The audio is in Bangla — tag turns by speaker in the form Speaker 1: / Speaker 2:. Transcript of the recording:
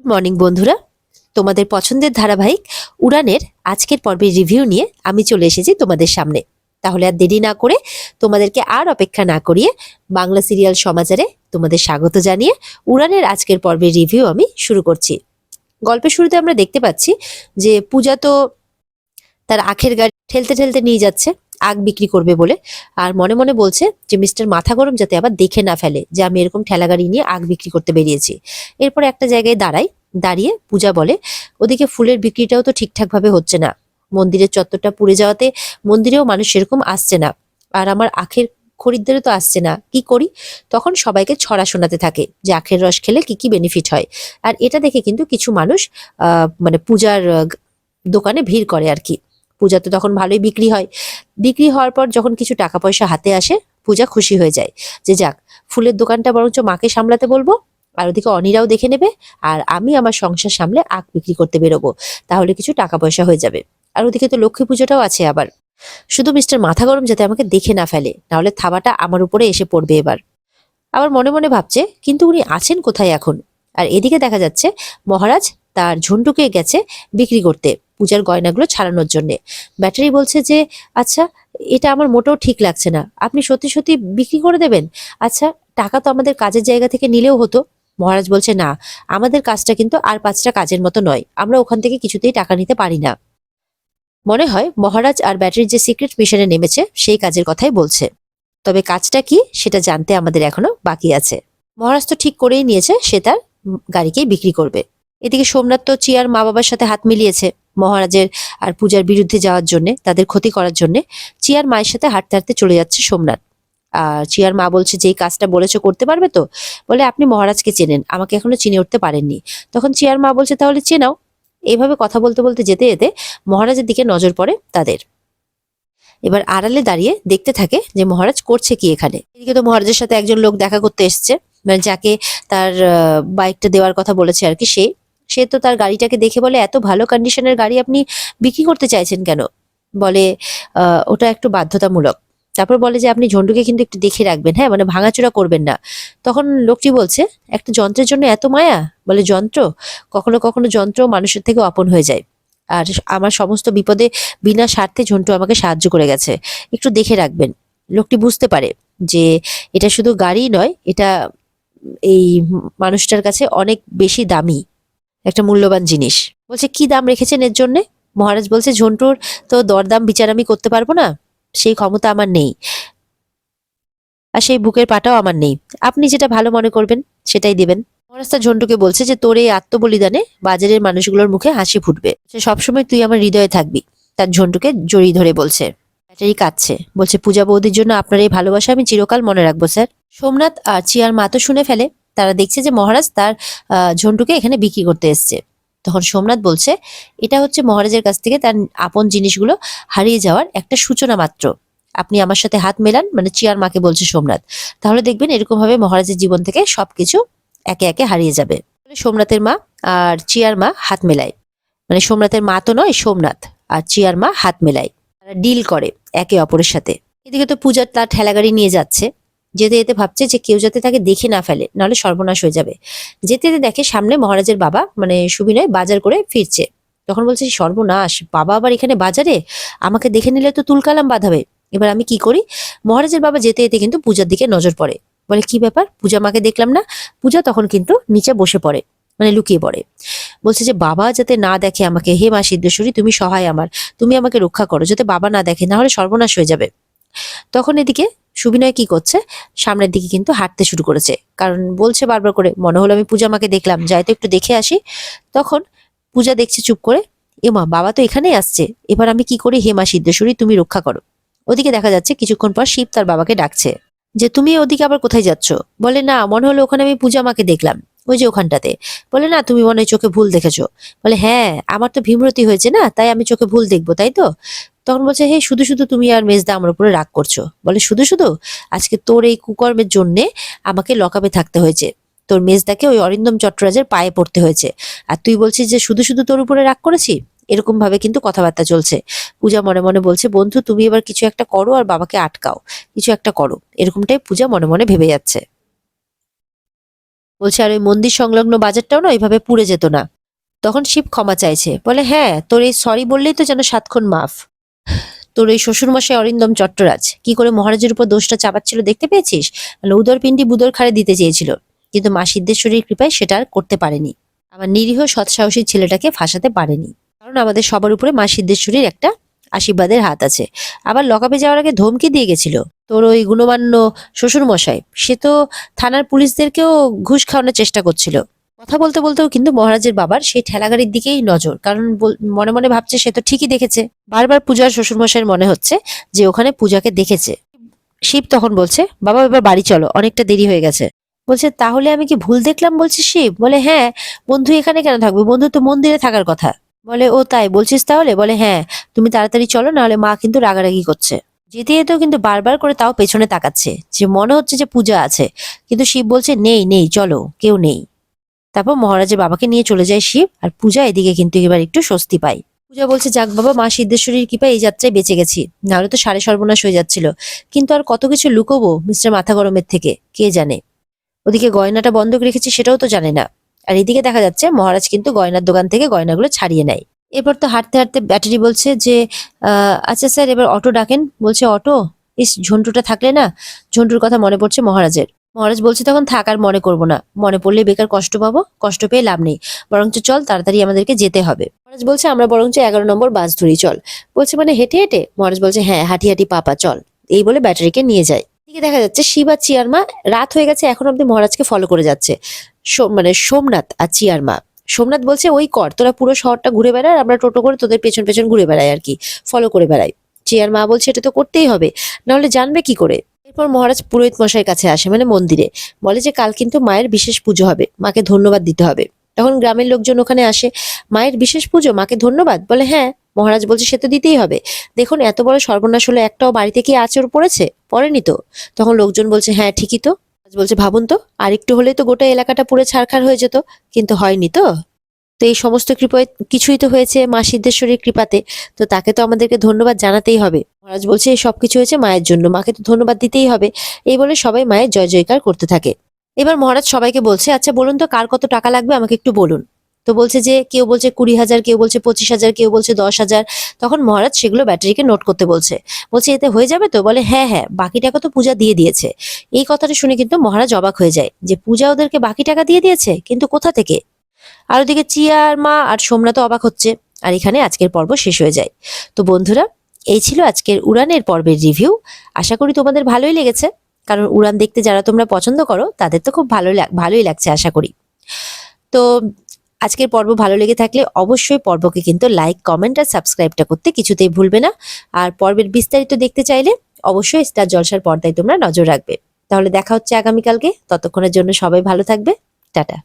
Speaker 1: মর্নিং বন্ধুরা, তোমাদের পছন্দের ধারাবাহিক উড়ানের আজকের পর্বের রিভিউ নিয়ে আমি চলে এসেছি তোমাদের সামনে। তাহলে আর দেরি না করে তোমাদেরকে আর অপেক্ষা না করিয়ে বাংলা সিরিয়াল সমাচারে তোমাদের স্বাগত জানিয়ে উড়ানের আজকের পর্বের রিভিউ আমি শুরু করছি। গল্পের শুরুতে আমরা দেখতে পাচ্ছি যে পূজা তো তার আখের গাড়ি ঠেলতে ঠেলতে নিয়ে যাচ্ছে আখ বিক্রি করবে বলে, আর মনে মনে বলছে যে মিস্টার মাথা গরম যাতে আবার দেখে না ফেলে যে আমি এরকম ঠেলা গাড়ি নিয়ে আখ বিক্রি করতে বেরিয়েছি। এরপর একটা জায়গায় দাঁড়িয়ে পূজা বলে, ওদিকে ফুলের বিক্রিটাও তো ঠিকঠাক ভাবে হচ্ছে না, মন্দিরের চত্বরটা পুড়ে যাওয়াতে মন্দিরেও মানুষ সেরকম আসছে না, আর আমার আখের খরিদ্দারও তো আসছে না, কি করি? তখন সবাইকে ছড়া শোনাতে থাকে যে আখের রস খেলে কি কি বেনিফিট হয়। আর এটা দেখে কিন্তু কিছু মানুষ মানে পূজার দোকানে ভিড় করে আর কি। পূজা তো তখন ভালোই বিক্রি হয়। বিক্রি হওয়ার পর যখন কিছু টাকা পয়সা হাতে আসে, পূজা খুশি হয়ে যায় যে যাক, ফুলের দোকানটা বরঞ্চ মাকে সামলাতে বলবো, আর ওদিকে অনিরাও দেখে নেবে, আর আমি আমার সংসার সামলে আখ বিক্রি করতে বেরোবো, তাহলে কিছু টাকা পয়সা হয়ে যাবে। আর ওদিকে তো লক্ষ্মী পুজোটাও আছে আবার। শুধু মিস্টার মাথা গরম যাতে আমাকে দেখে না ফেলে, নাহলে থাবাটা আমার উপরে এসে পড়বে এবার। আবার মনে মনে ভাবছে কিন্তু উনি আছেন কোথায় এখন। আর এদিকে দেখা যাচ্ছে মহারাজ তার ঝন্টুকে গেছে বিক্রি করতে পূজার গয়নাগুলো ছাড়ানোর জন্য। ব্যাটারি বলছে যে আচ্ছা, এটা আমার মোটেও ঠিক লাগছে না, আপনি সত্যি সত্যি বিক্রি করে দেবেন? আচ্ছা, টাকা তো আমাদের কাজের জায়গা থেকে নিলেও হতো। মহারাজ বলছে না, আমাদের কাজটা কিন্তু আর 5টা কাজের মতো নয়, আমরা ওখান থেকে কিছুতেই টাকা নিতে পারি না। মনে হয় মহারাজ আর ব্যাটারির যে সিক্রেট মিশনে নেমেছে সেই কাজের কথাই বলছে। তবে কাজটা কি সেটা জানতে আমাদের এখনো বাকি আছে। মহারাজ তো ঠিক করেই নিয়েছে সে তার গাড়িকেই বিক্রি করবে। এদিকে সোমনাথ তো চিয়ার মা বাবার সাথে হাত মিলিয়েছে মহারাজের আর পূজার বিরুদ্ধে যাওয়ার জন্য, তাদের ক্ষতি করার জন্য। চিয়ার মায়ের সাথে হাঁটতে হাঁটতে চলে যাচ্ছে সোমনাথ। আর চিয়ার মা বলছে যে এই কাজটা বলেছো করতে পারবে তো? বলে আপনি মহারাজকে চেনেন, আমাকে এখনো চিনে উঠতে পারেননি। তখন চিয়ার মা বলছে তাহলে চেনাও। এইভাবে কথা বলতে বলতে যেতে যেতে মহারাজের দিকে নজর পড়ে তাদের। এবার আড়ালে দাঁড়িয়ে দেখতে থাকে যে মহারাজ করছে কি এখানে। এদিকে তো মহারাজের সাথে একজন লোক দেখা করতে এসছে, মানে যাকে তার বাইকটা দেওয়ার কথা বলেছে আর কি। সে তো তার গাড়িটাকে দেখে বলে এত ভালো কন্ডিশনের গাড়ি আপনি বিক্রি করতে চাইছেন কেন? বলে ওটা একটু বাধ্যতামূলক। তারপর বলে যে আপনি ঝন্টুকে কিন্তু একটু দেখে রাখবেন, হ্যাঁ, মানে ভাঙাচোরা করবেন না। তখন লোকটি বলছে একটা যন্ত্রের জন্য এত মায়া? বলে যন্ত্র? কখনো কখনো যন্ত্র মানুষের থেকে আপন হয়ে যায়। আর আমার সমস্ত বিপদে বিনা স্বার্থে ঝন্টু আমাকে সাহায্য করে গেছে, একটু দেখে রাখবেন। লোকটি বুঝতে পারে যে এটা শুধু গাড়ি নয়, এটা এই মানুষটার কাছে অনেক বেশি দামি একটা মূল্যবান জিনিস। বলছে কি দাম রেখেছেন এর জন্যে? মহারাজ বলছে ঝন্টুর তো দরদাম বিচার আমি করতে পারবো না, সেই ক্ষমতা আমার নেই, আর সেই বুকের পাটাও আমার নেই। আপনি যেটা ভালো মনে করবেন সেটাই দিবেন। মহারাজ তার ঝন্টুকে বলছে যে তোর এই আত্মবলিদানে বাজারের মানুষগুলোর মুখে হাসি ফুটবে, সবসময় তুই আমার হৃদয়ে থাকবি। তার ঝন্টুকে জড়িয়ে ধরে বলছে। ব্যাটারি কাঁদছে, বলছে পূজা বৌদির জন্য আপনার এই ভালোবাসা আমি চিরকাল মনে রাখবো স্যার। সোমনাথ আর চিয়ার মা তো শুনে ফেলে, তারা দেখছে যে মহারাজ তার ঝন্টুকে এখানে বিক্রি করতে এসছে। তখন সোমনাথ বলছে এটা হচ্ছে মহারাজের কাছ থেকে তার আপন জিনিসগুলো হারিয়ে যাওয়ার একটা সূচনা মাত্র। আপনি আমার সাথে হাত মেলান, মানে চিয়ার মাকে বলছে সোমনাথ, তাহলে দেখবেন এরকম ভাবে মহারাজের জীবন থেকে সবকিছু একে একে হারিয়ে যাবে। সোমনাথের মা আর চিয়ার মা হাত মেলায়, মানে সোমনাথের মা তো নয়, সোমনাথ আর চিয়ার মা হাত মেলায়, তারা ডিল করে একে অপরের সাথে। এদিকে তো পূজা তার ঠেলাগাড়ি নিয়ে যাচ্ছে, যেতে যেতে ভাবছে যে কেউ যাতে তাকে দেখে না ফেলে, নাহলে সর্বনাশ হয়ে যাবে। যেতে যেতে দেখে সামনে মহারাজের বাবা মানে সুবিনয় বাজার করে ফিরছে। তখন বলছে সর্বনাশ, বাবা আবার এখানে বাজারে, আমাকে দেখে নিলে তো তুলকালাম বাঁধাবে, এবার আমি কি করি? মহারাজের বাবা যেতে যেতে কিন্তু পূজার দিকে নজর পড়ে। বলে কি ব্যাপার, পূজা মাকে দেখলাম না। পূজা তখন কিন্তু নিচে বসে পড়ে, মানে লুকিয়ে পড়ে। বলছে যে বাবা যাতে না দেখে আমাকে, হে মা সিদ্ধেশ্বরী তুমি সহায় আমার, তুমি আমাকে রক্ষা করো যাতে বাবা না দেখে, না হলে সর্বনাশ হয়ে যাবে। তখন এদিকে সুবিনয় কি করছে, সামনের দিকে কিন্তু হাঁটতে শুরু করেছে, কারণ বলছে বারবার করে মনে হলো আমি পূজা মাকে দেখলাম, যাই তো একটু দেখে আসি। তখন পূজা দেখছে চুপ করে, এমা বাবা তো এখানেই আসছে, এবার আমি কি করি, হে মা সিদ্ধেশ্বরী তুমি রক্ষা করো। ওদিকে দেখা যাচ্ছে কিছুক্ষণ পর শিব তার বাবাকে ডাকছে যে তুমি ওদিকে আবার কোথায় যাচ্ছ? বলে না, মনে হলো ওখানে আমি পূজা মাকে দেখলাম, ওই যে ওখানটাতে। বলে না, তুমি মনে হয় চোখে ভুল দেখেছো। বলে হ্যাঁ, আমার তো ভীমরতি হয়েছে না, তাই আমি চোখে ভুল দেখবো, তাই তো? তখন বলছে হে শুধু শুধু তুমি আর মেজদা আমার উপরে রাগ করছো। বলে শুধু শুধু? আজকে তোর এই কুকর্মের জন্যে আমাকে লকআপে থাকতে হয়েছে, তোর মেজদাকে ওই অরিন্দম চট্টরাজের পায়ে পড়তে হয়েছে, আর তুই বলছিস যে শুধু শুধু তোর উপরে রাগ করেছি? এরকম ভাবে কিন্তু কথাবার্তা চলছে। পূজা মনে মনে বলছে বন্ধু তুমি এবার কিছু একটা করো আর বাবাকে আটকাও, কিছু একটা করো, এরকমটাই পূজা মনে মনে ভেবে যাচ্ছে। বলছে আর ওই মন্দির সংলগ্ন বাজারটাও না ওইভাবে পুড়ে যেত না। তখন শিব ক্ষমা চাইছে, বলে হ্যাঁ তোর এই সরি বললেই তো যেন 7 খুন মাফ। তোর এই শ্বশুরমশাই অরিন্দম চট্টরাজ কি করে মহারাজের উপর দোষটা চাপাচ্ছিল দেখতে পেয়েছিস? মানে উদর পিণ্ডি বুদর খাড়ে দিতে চেয়েছিল, কিন্তু মা সিদ্ধেশ্বরীর কৃপায় সেটা আর করতে পারেনি। আমার নিরীহ সৎসাহসী ছেলেটাকে ফাঁসাতে পারেনি, কারণ আমাদের সবার উপরে মা সিদ্ধেশ্বরীর একটা আশীর্বাদের হাত আছে। আবার লকআপে যাওয়ার আগে ধমকি দিয়ে গেছিল তোর ওই গুণমান্য শ্বশুরমশাই, সে তো থানার পুলিশদেরকেও ঘুষ খাওয়ানোর চেষ্টা করছিল। কথা বলতে বলতেও কিন্তু মহারাজের বাবার সেই ঠেলাগাড়ির দিকেই নজর, কারণ মনে মনে ভাবছে সে তো ঠিকই দেখেছে। বারবার পূজার শ্বশুরমশাইয়ের মনে হচ্ছে যে ওখানে পূজাকে দেখেছে। শিব তখন বলছে, বাবা এবার বাড়ি চলো, অনেকটা দেরি হয়ে গেছে। বলছে তাহলে আমি কি ভুল দেখলাম? বলছে শিব। বলে হ্যাঁ, বন্ধু এখানে কেন থাকবে, বন্ধু তো মন্দিরে থাকার কথা। বলে ও তাই বলছিস তাহলে? বলে হ্যাঁ, তুমি তাড়াতাড়ি চলো, নাহলে মা কিন্তু রাগারাগি করছে। যেতে যেতেও কিন্তু বারবার করে তাও পেছনে তাকাচ্ছে, যে মনে হচ্ছে যে পূজা আছে, কিন্তু শিব বলছে নেই নেই, চলো, কেউ নেই। তারপর মহারাজের বাবাকে নিয়ে চলে যায় শিব, আর পূজা এদিকে কিন্তু এবার একটু স্বস্তি পায়। পূজা বলছে যাক বাবা, মা সিদ্ধেশ্বরীর কৃপায় এই যাত্রায় বেঁচে গেছি, নাহলে তো সাড়ে সর্বনাশ হয়ে যাচ্ছিল। কিন্তু আর কত কিছু লুকোবো মিস্টার মাথা গরমের থেকে, কে জানে। ওদিকে গয়নাটা বন্ধক রেখেছি সেটাও তো জানে না। আর এদিকে দেখা যাচ্ছে মহারাজ কিন্তু গয়নার দোকান থেকে গয়নাগুলো ছাড়িয়ে নেয়। এরপর তো হাঁটতে হাঁটতে ব্যাটারি বলছে যে আচ্ছা স্যার এবার অটো ডাকেন। বলছে অটো? ইস, ঝন্টুটা থাকলে না। ঝন্টুর কথা মনে পড়ছে মহারাজের। মহারাজ বলছে তখন থাক, আর মনে করবো না, মনে পড়লে বেকার কষ্ট পাবো, কষ্ট পেয়ে লাভ নেই, বরঞ্চ চল তাড়াতাড়ি আমাদেরকে যেতে হবে। মহারাজ বলছে আমরা বরঞ্চ 11 নম্বর বাস ধরি চল। বলছে মানে হেঁটে হেঁটে? মহারাজ বলছে হ্যাঁ, হাঁটি হাঁটি পাপা চল। এই বলে ব্যাটারিকে নিয়ে যায়। এদিকে দেখা যাচ্ছে শিব আর চিয়ার মা রাত হয়ে গেছে, এখন অব্দি মহারাজকে ফলো করে যাচ্ছে। মানে সোমনাথ আর চিয়ার মা। সোমনাথ বলছে ওই কর, তোরা পুরো শহরটা ঘুরে বেড়ায়, আমরা টোটো করে তোদের পেছন পেছন ঘুরে বেড়াই আর কি, ফলো করে বেড়াই। চিয়ার মা বলছে এটা তো করতেই হবে, নাহলে জানবে কি করে। এরপর মহারাজ পুরোহিত মশাইয়ের কাছে আসে, মানে মন্দিরে। বলে যে কাল কিন্তু মায়ের বিশেষ পুজো হবে, মাকে ধন্যবাদ দিতে হবে। তখন গ্রামের লোকজন ওখানে আসে, মায়ের বিশেষ পুজো, মাকে ধন্যবাদ? বলে হ্যাঁ। মহারাজ বলছে সে তো দিতেই হবে, দেখুন এত বড় সর্বনাশ হলো, একটাও বাড়িতে কি আঁচড় পড়েছে? পড়েনি তো। তখন লোকজন বলছে হ্যাঁ ঠিকই তো। মহারাজ বলছে ভাবুন তো, আর একটু হলেই তো গোটা এলাকাটা পুরো ছারখার হয়ে যেত, কিন্তু হয়নি তো। তো এই সমস্ত কৃপায় কিছুই তো হয়েছে মা সিদ্ধেশ্বরীর কৃপাতে, তো তাকে তো আমাদেরকে ধন্যবাদ জানাতেই হবে। মহারাজ বলছে এই সবকিছু হয়েছে মায়ের জন্য, মাকে তো ধন্যবাদ দিতেই হবে। এই বলে সবাই মায়ের জয় জয়কার করতে থাকে। এবার মহারাজ সবাইকে বলছে আচ্ছা বলুন তো কার কত টাকা লাগবে আমাকে একটু বলুন। তো বলছে যে কেউ বলছে 20,000, কেউ বলছে 25,000, কেউ বলছে 10,000। তখন মহারাজ সেগুলো ব্যাটারিকে নোট করতে বলছে। বলছে এতে হয়ে যাবে তো? বলে হ্যাঁ হ্যাঁ, বাকি টাকা তো পূজা দিয়ে দিয়েছে। এই কথাটা শুনে কিন্তু মহারাজ অবাক হয়ে যায়, যে পূজা ওদেরকে বাকি টাকা দিয়ে দিয়েছে, কিন্তু কোথা থেকে? আর ওদিকে চিয়ার মা আর সোমনাথ অবাক হচ্ছে। আর এখানে আজকের পর্ব শেষ হয়ে যায়। তো বন্ধুরা, এই ছিল আজকের উড়ানের পর্বের রিভিউ। আশা করি তোমাদের ভালোই লেগেছে, কারণ উড়ান দেখতে যারা তোমরা পছন্দ করো তাদের তো খুব ভালোই লাগছে আশা করি। তো আজকের পর্ব ভালো লেগে থাকলে অবশ্যই পর্বকে কিন্তু লাইক, কমেন্ট আর সাবস্ক্রাইবটা করতে কিছুতেই ভুলবে না। আর পর্বের বিস্তারিত দেখতে চাইলে অবশ্যই স্টার জলসার পর্দায় তোমরা নজর রাখবে। তাহলে দেখা হচ্ছে আগামীকালকে, ততক্ষণের জন্য সবাই ভালো থাকবে, টাটা।